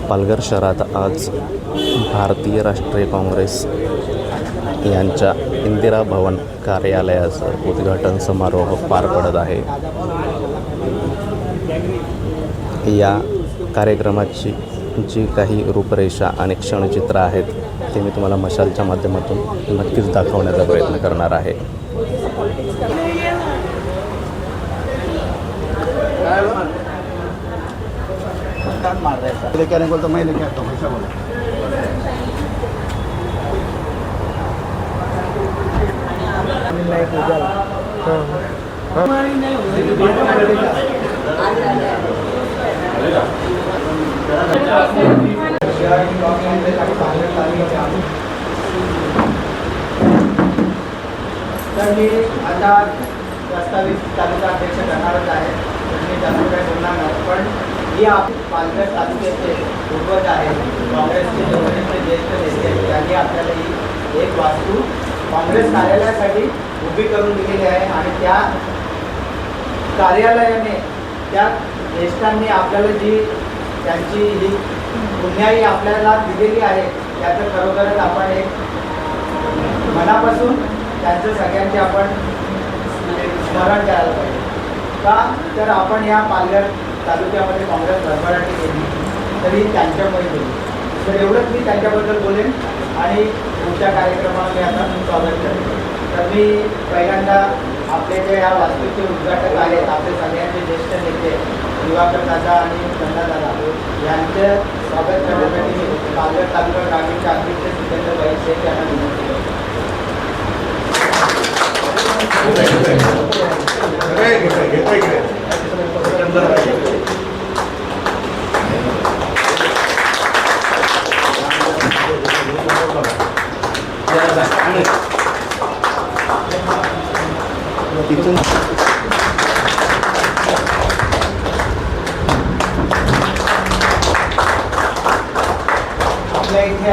पालघर शहरात आज भारतीय राष्ट्रीय काँग्रेस यांच्या इंदिरा भवन कार्यालयाचं उद्घाटन समारोह पार पडत आहे। या कार्यक्रमाची जी काही रूपरेषा आणि क्षणचित्र आहेत ते मी तुम्हाला मशालच्या माध्यमातून नक्कीच दाखवण्याचा प्रयत्न करणार आहे। तर मी आता प्रस्तावित तालुका अध्यक्ष करणारच आहे, मी जास्त काही बोलणार नाही। पण ही पालघर तालुक्याचे पूर्वज आहे, काँग्रेसचे जे वरिष्ठ ज्येष्ठ नेते आहेत, त्यांनी आपल्याला ही एक वास्तू काँग्रेस कार्यालयासाठी उभी करून दिलेली आहे आणि त्या कार्यालयाने त्या ज्येष्ठांनी आपल्याला जी त्यांची ही पुण्याई आपल्याला दिलेली आहे त्याचं खरोखरच आपण एक मनापासून त्यांचं सगळ्यांचे आपण स्मरण करायला पाहिजे। का तर आपण या पालघर तालुक्यामध्ये काँग्रेस भरभराटी केली तरी त्यांच्यामुळे केली। तर एवढंच मी त्यांच्याबद्दल बोलेन आणि पुढच्या कार्यक्रमाला मी आता स्वागत करतो। तर मी पहिल्यांदा आपले जे या वास्तूचे उद्घाटक आहेत, आपले सगळ्यांचे ज्येष्ठ नेते दिवाकर दादा आणि चंदा दादा यांचं स्वागत करण्यासाठी मी पालघर तालुका ग्रामीणचे अध्यक्ष सिकंदर भाई शेख यांना विनंती करतो। आपल्या इथे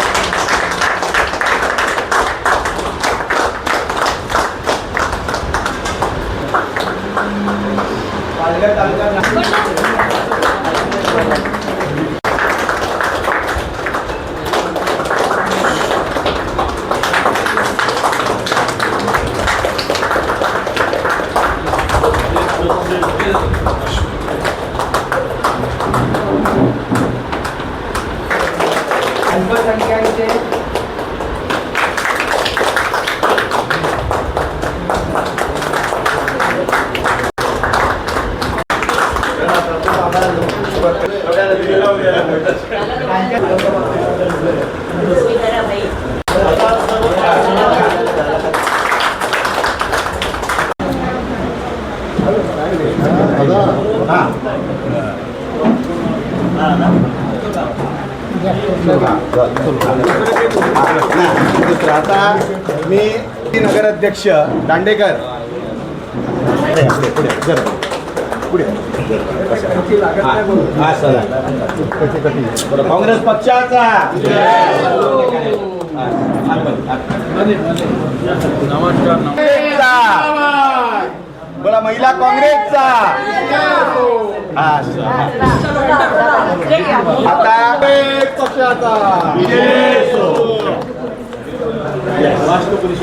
पालघर तालुका अल्पसंख्याकांचे आता मी नगराध्यक्ष दांडेकर काँग्रेस पक्षाचा बोला, महिला काँग्रेसचा आता पक्षाचा राष्ट्रपुरुष